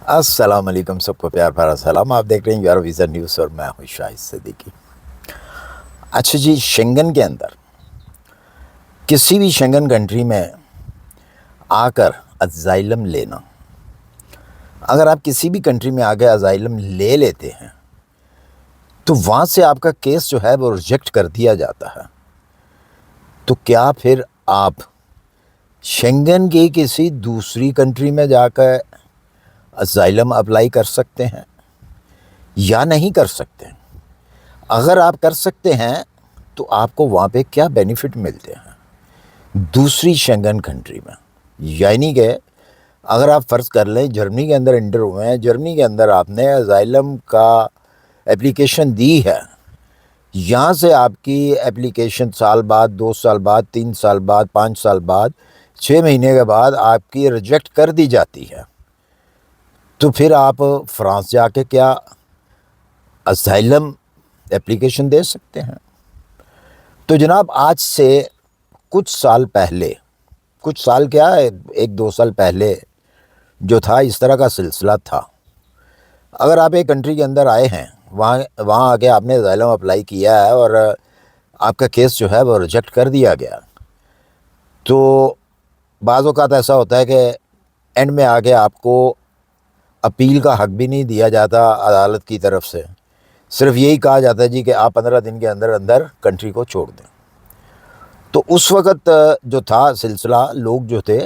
السلام علیکم، سب کو پیار بھرا سلام۔ آپ دیکھ رہے ہیں یار ویزا نیوز اور میں ہوں شاہد صدیقی۔ اچھا جی، شنگن کے اندر کسی بھی شنگن کنٹری میں آ کر ازائلم لینا، اگر آپ کسی بھی کنٹری میں آ کے ازائلم لے لیتے ہیں تو وہاں سے آپ کا کیس جو ہے وہ ریجیکٹ کر دیا جاتا ہے، تو کیا پھر آپ شنگن کی کسی دوسری کنٹری میں جا کر ازائلم اپلائی کر سکتے ہیں یا نہیں کر سکتے؟ اگر آپ کر سکتے ہیں تو آپ کو وہاں پہ کیا بینیفٹ ملتے ہیں دوسری شنگن کنٹری میں؟ یعنی کہ اگر آپ فرض کر لیں جرمنی کے اندر انٹر ہوئے ہیں، جرمنی کے اندر آپ نے ازائلم کا اپلیکیشن دی ہے، یہاں سے آپ کی اپلیکیشن سال بعد، 2 سال بعد، 3 سال بعد، 5 سال بعد، 6 مہینے کے بعد آپ کی ریجیکٹ کر دی جاتی ہے، تو پھر آپ فرانس جا کے کیا ازائلم اپلیکیشن دے سکتے ہیں؟ تو جناب آج سے کچھ سال پہلے، کچھ سال کیا ہے، 1-2 سال پہلے جو تھا اس طرح کا سلسلہ تھا۔ اگر آپ ایک کنٹری کے اندر آئے ہیں، وہاں آ کے آپ نے ازائلم اپلائی کیا ہے اور آپ کا کیس جو ہے وہ ریجیکٹ کر دیا گیا، تو بعض اوقات ایسا ہوتا ہے کہ اینڈ میں آ کے آپ کو اپیل کا حق بھی نہیں دیا جاتا عدالت کی طرف سے، صرف یہی کہا جاتا ہے جی کہ آپ 15 دن کے اندر اندر کنٹری کو چھوڑ دیں۔ تو اس وقت جو تھا سلسلہ، لوگ جو تھے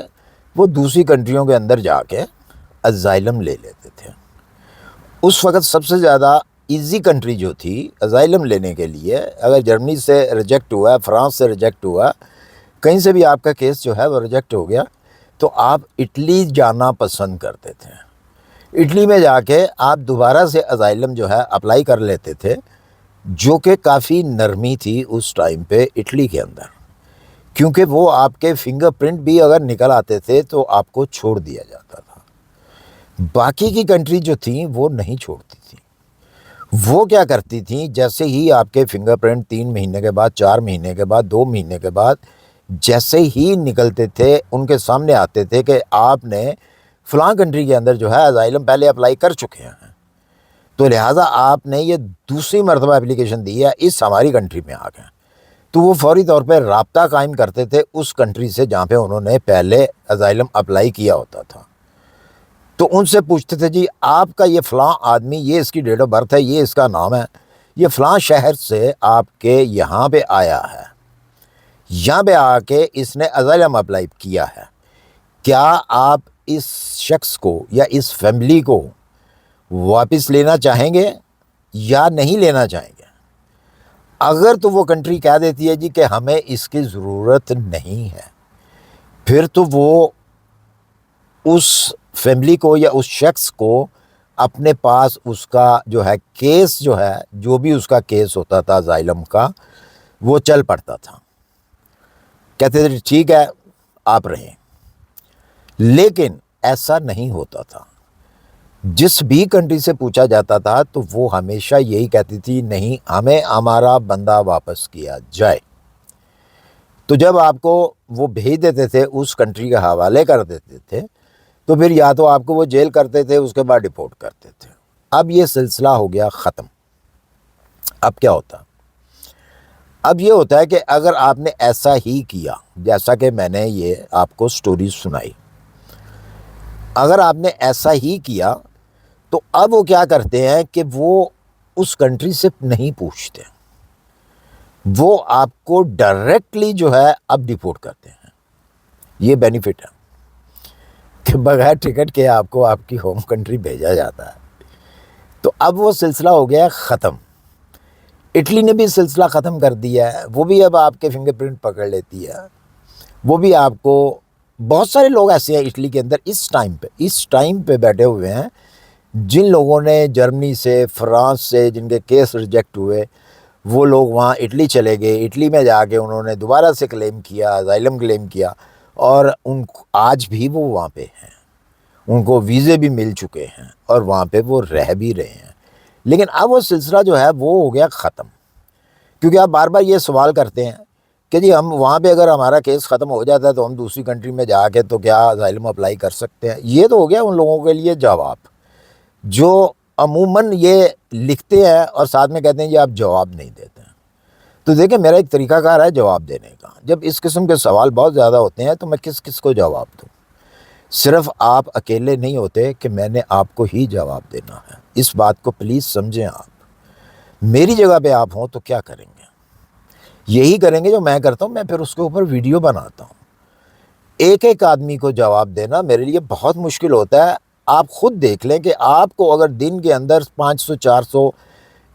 وہ دوسری کنٹریوں کے اندر جا کے ازائلم لے لیتے تھے۔ اس وقت سب سے زیادہ ایزی کنٹری جو تھی ازائلم لینے کے لیے، اگر جرمنی سے ریجیکٹ ہوا ہے، فرانس سے ریجیکٹ ہوا، کہیں سے بھی آپ کا کیس جو ہے وہ ریجیکٹ ہو گیا، تو آپ اٹلی جانا پسند کرتے تھے۔ اٹلی میں جا کے آپ دوبارہ سے ازائلم جو ہے اپلائی کر لیتے تھے، جو کہ کافی نرمی تھی اس ٹائم پہ اٹلی کے اندر، کیونکہ وہ آپ کے فنگر پرنٹ بھی اگر نکل آتے تھے تو آپ کو چھوڑ دیا جاتا تھا۔ باقی کی کنٹری جو تھیں وہ نہیں چھوڑتی تھیں، وہ کیا کرتی تھیں، جیسے ہی آپ کے فنگر پرنٹ 3 مہینے کے بعد، 4 مہینے کے بعد، 2 مہینے کے بعد جیسے ہی نکلتے تھے، ان کے سامنے آتے تھے کہ آپ نے فلاں کنٹری کے اندر جو ہے ازائلم پہلے اپلائی کر چکے ہیں، تو لہٰذا آپ نے یہ دوسری مرتبہ اپلیکیشن دی ہے اس ہماری کنٹری میں آ گئے، تو وہ فوری طور پہ رابطہ قائم کرتے تھے اس کنٹری سے جہاں پہ انہوں نے پہلے ازائلم اپلائی کیا ہوتا تھا، تو ان سے پوچھتے تھے جی آپ کا یہ فلاں آدمی، یہ اس کی ڈیٹ آف برتھ ہے، یہ اس کا نام ہے، یہ فلاں شہر سے آپ کے یہاں پہ آیا ہے، یہاں پہ آ کے اس نے ازائلم اپلائی کیا ہے، کیا آپ اس شخص کو یا اس فیملی کو واپس لینا چاہیں گے یا نہیں لینا چاہیں گے؟ اگر تو وہ کنٹری کہہ دیتی ہے جی کہ ہمیں اس کی ضرورت نہیں ہے، پھر تو وہ اس فیملی کو یا اس شخص کو اپنے پاس اس کا جو ہے کیس جو ہے، جو بھی اس کا کیس ہوتا تھا ازائلم کا، وہ چل پڑتا تھا، کہتے تھے ٹھیک ہے آپ رہیں۔ لیکن ایسا نہیں ہوتا تھا، جس بھی کنٹری سے پوچھا جاتا تھا تو وہ ہمیشہ یہی کہتی تھی نہیں، ہمیں ہمارا بندہ واپس کیا جائے۔ تو جب آپ کو وہ بھیج دیتے تھے، اس کنٹری کے حوالے کر دیتے تھے، تو پھر یا تو آپ کو وہ جیل کرتے تھے، اس کے بعد ڈپورٹ کرتے تھے۔ اب یہ سلسلہ ہو گیا ختم۔ اب کیا ہوتا؟ اب یہ ہوتا ہے کہ اگر آپ نے ایسا ہی کیا جیسا کہ میں نے یہ آپ کو سٹوری سنائی، اگر آپ نے ایسا ہی کیا تو اب وہ کیا کرتے ہیں کہ وہ اس کنٹری سے نہیں پوچھتے، وہ آپ کو ڈائریکٹلی جو ہے اب ڈپورٹ کرتے ہیں۔ یہ بینیفٹ ہے کہ بغیر ٹکٹ کے آپ کو آپ کی ہوم کنٹری بھیجا جاتا ہے۔ تو اب وہ سلسلہ ہو گیا ختم۔ اٹلی نے بھی سلسلہ ختم کر دیا ہے، وہ بھی اب آپ کے فنگر پرنٹ پکڑ لیتی ہے، وہ بھی آپ کو، بہت سارے لوگ ایسے ہیں اٹلی کے اندر اس ٹائم پہ بیٹھے ہوئے ہیں، جن لوگوں نے جرمنی سے، فرانس سے جن کے کیس ریجیکٹ ہوئے، وہ لوگ وہاں اٹلی چلے گئے، اٹلی میں جا کے انہوں نے دوبارہ سے کلیم کیا، ازائلم کلیم کیا، اور آج بھی وہ وہاں پہ ہیں، ان کو ویزے بھی مل چکے ہیں اور وہاں پہ وہ رہ بھی رہے ہیں۔ لیکن اب وہ سلسلہ جو ہے وہ ہو گیا ختم، کیونکہ آپ بار بار یہ سوال کرتے ہیں کہ جی ہم وہاں پہ اگر ہمارا کیس ختم ہو جاتا ہے تو ہم دوسری کنٹری میں جا کے تو کیا ازائلم اپلائی کر سکتے ہیں؟ یہ تو ہو گیا ان لوگوں کے لیے جواب جو عموماً یہ لکھتے ہیں اور ساتھ میں کہتے ہیں جی آپ جواب نہیں دیتے ہیں۔ تو دیکھیں میرا ایک طریقہ کار ہے جواب دینے کا۔ جب اس قسم کے سوال بہت زیادہ ہوتے ہیں تو میں کس کس کو جواب دوں؟ صرف آپ اکیلے نہیں ہوتے کہ میں نے آپ کو ہی جواب دینا ہے، اس بات کو پلیز سمجھیں۔ آپ میری جگہ پہ آپ ہوں تو کیا کریں گے؟ یہی کریں گے جو میں کرتا ہوں، میں پھر اس کے اوپر ویڈیو بناتا ہوں۔ ایک ایک آدمی کو جواب دینا میرے لیے بہت مشکل ہوتا ہے۔ آپ خود دیکھ لیں کہ آپ کو اگر دن کے اندر 500 400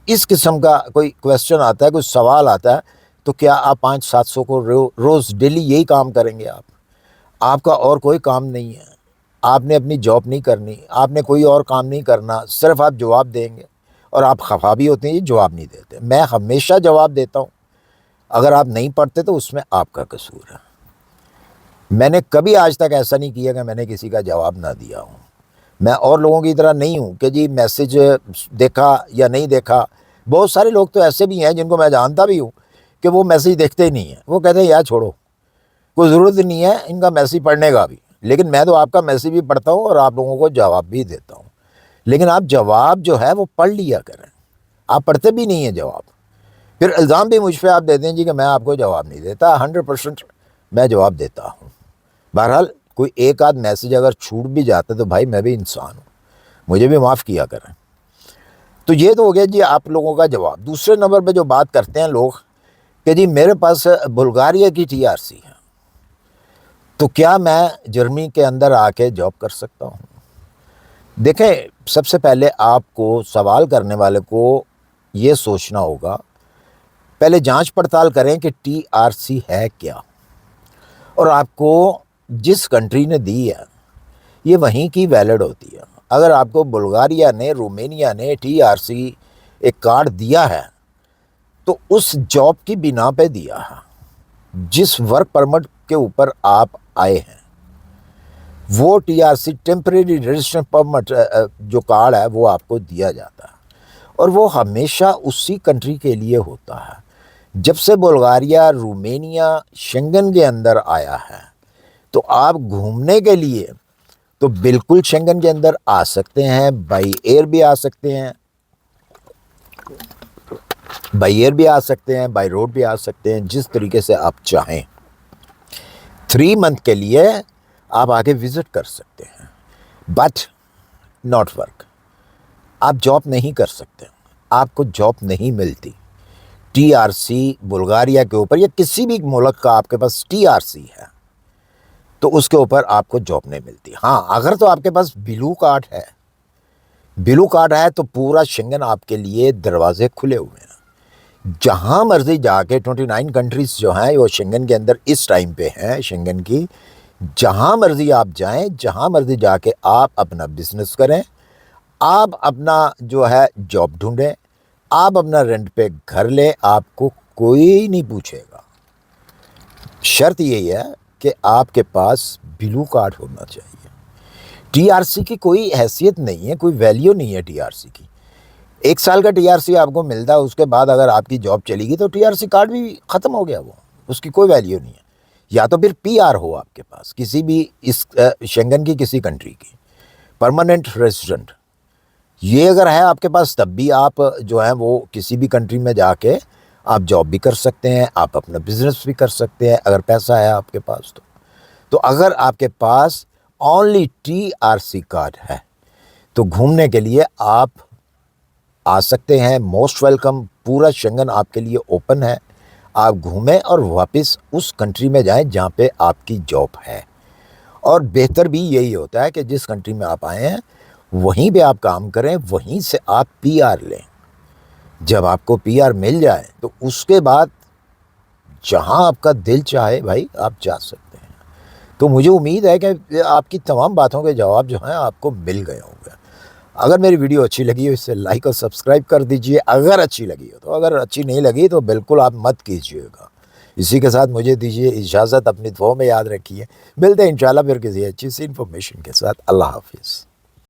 اس قسم کا کوئی کویسچن آتا ہے، کوئی سوال آتا ہے، تو کیا آپ 500 700 کو روز ڈیلی یہی کام کریں گے؟ آپ کا اور کوئی کام نہیں ہے، آپ نے اپنی جاب نہیں کرنی، آپ نے کوئی اور کام نہیں کرنا، صرف آپ جواب دیں گے اور آپ خفا بھی ہوتے ہیں یہ جواب نہیں دیتے۔ میں ہمیشہ جواب دیتا ہوں، اگر آپ نہیں پڑھتے تو اس میں آپ کا قصور ہے۔ میں نے کبھی آج تک ایسا نہیں کیا کہ میں نے کسی کا جواب نہ دیا ہوں۔ میں اور لوگوں کی طرح نہیں ہوں کہ جی میسج دیکھا یا نہیں دیکھا۔ بہت سارے لوگ تو ایسے بھی ہیں جن کو میں جانتا بھی ہوں کہ وہ میسج دیکھتے ہی نہیں ہیں، وہ کہتے ہیں یار چھوڑو، کوئی ضرورت نہیں ہے ان کا میسج پڑھنے کا بھی۔ لیکن میں تو آپ کا میسج بھی پڑھتا ہوں اور آپ لوگوں کو جواب بھی دیتا ہوں۔ لیکن آپ جواب جو ہے وہ پڑھ لیا کریں، آپ پڑھتے بھی نہیں ہیں جواب۔ پھر الزام بھی مجھ پہ آپ دیتے ہیں جی کہ میں آپ کو جواب نہیں دیتا۔ 100% میں جواب دیتا ہوں۔ بہرحال کوئی ایک آدھ میسج اگر چھوٹ بھی جاتا ہے تو بھائی میں بھی انسان ہوں، مجھے بھی معاف کیا کریں۔ تو یہ تو ہو گیا جی آپ لوگوں کا جواب۔ دوسرے نمبر پہ جو بات کرتے ہیں لوگ کہ جی میرے پاس بلغاریہ کی TRC ہے، تو کیا میں جرمنی کے اندر آ کے جاب کر سکتا ہوں؟ دیکھیں سب سے پہلے آپ کو سوال کرنے والے کو یہ سوچنا ہوگا، پہلے جانچ پڑتال کریں کہ TRC ہے کیا، اور آپ کو جس کنٹری نے دی ہے یہ وہیں کی ویلڈ ہوتی ہے۔ اگر آپ کو بلغاریہ نے، رومینیا نے TRC ایک کارڈ دیا ہے تو اس جاب کی بنا پہ دیا ہے، جس ورک پرمٹ کے اوپر آپ آئے ہیں وہ TRC ٹیمپریری رجسٹریشن پرمٹ جو کارڈ ہے وہ آپ کو دیا جاتا ہے، اور وہ ہمیشہ اسی کنٹری کے لیے ہوتا ہے۔ جب سے بلغاریہ، رومینیا شنگن کے اندر آیا ہے تو آپ گھومنے کے لیے تو بالکل شنگن کے اندر آ سکتے ہیں، بائی ایئر بھی آ سکتے ہیں، بائی روڈ بھی آ سکتے ہیں، جس طریقے سے آپ چاہیں۔ 3 منتھ کے لیے آپ آگے وزٹ کر سکتے ہیں، بٹ ناٹ ورک۔ آپ جاب نہیں کر سکتے، آپ کو جاب نہیں ملتی۔ TRC بلغاریہ کے اوپر یا کسی بھی ملک کا آپ کے پاس TRC ہے تو اس کے اوپر آپ کو جاب نہیں ملتی۔ ہاں اگر تو آپ کے پاس بلو کارڈ ہے تو پورا شنگن آپ کے لیے دروازے کھلے ہوئے ہیں، جہاں مرضی جا کے 29 کنٹریز جو ہیں وہ شنگن کے اندر اس ٹائم پہ ہیں، شنگن کی جہاں مرضی آپ جائیں، جہاں مرضی جا کے آپ اپنا بزنس کریں، آپ اپنا جو ہے جاب ڈھونڈیں، آپ اپنا رینٹ پہ گھر لیں، آپ کو کوئی نہیں پوچھے گا۔ شرط یہی ہے کہ آپ کے پاس بلو کارڈ ہونا چاہیے۔ TRC کی کوئی حیثیت نہیں ہے، کوئی ویلیو نہیں ہے TRC کی۔ 1 سال کا TRC آپ کو ملتا ہے، اس کے بعد اگر آپ کی جاب چلی گئی تو TRC کارڈ بھی ختم ہو گیا، وہ اس کی کوئی ویلیو نہیں ہے۔ یا تو پھر PR ہو آپ کے پاس، کسی بھی اس شنگن کی کسی کنٹری کی پرماننٹ ریزیڈنٹ، یہ اگر ہے آپ کے پاس تب بھی آپ جو ہیں وہ کسی بھی کنٹری میں جا کے آپ جاب بھی کر سکتے ہیں، آپ اپنا بزنس بھی کر سکتے ہیں اگر پیسہ ہے آپ کے پاس تو اگر آپ کے پاس اونلی TRC کارڈ ہے تو گھومنے کے لیے آپ آ سکتے ہیں، موسٹ ویلکم۔ پورا شنگن آپ کے لیے اوپن ہے، آپ گھومیں اور واپس اس کنٹری میں جائیں جہاں پہ آپ کی جاب ہے۔ اور بہتر بھی یہی ہوتا ہے کہ جس کنٹری میں آپ آئے ہیں وہیں پہ آپ کام کریں، وہیں سے آپ PR لیں۔ جب آپ کو PR مل جائے تو اس کے بعد جہاں آپ کا دل چاہے بھائی آپ جا سکتے ہیں۔ تو مجھے امید ہے کہ آپ کی تمام باتوں کے جواب جو ہیں آپ کو مل گئے ہوں گے۔ اگر میری ویڈیو اچھی لگی ہو اسے لائک اور سبسکرائب کر دیجئے اگر اچھی لگی ہو تو، اگر اچھی نہیں لگی تو بالکل آپ مت کیجئے گا۔ اسی کے ساتھ مجھے دیجئے اجازت، اپنی دعاؤں میں یاد رکھیے، ملتے ہیں انشاءاللہ پھر کسی اچھی سی انفارمیشن کے ساتھ۔ اللہ حافظ۔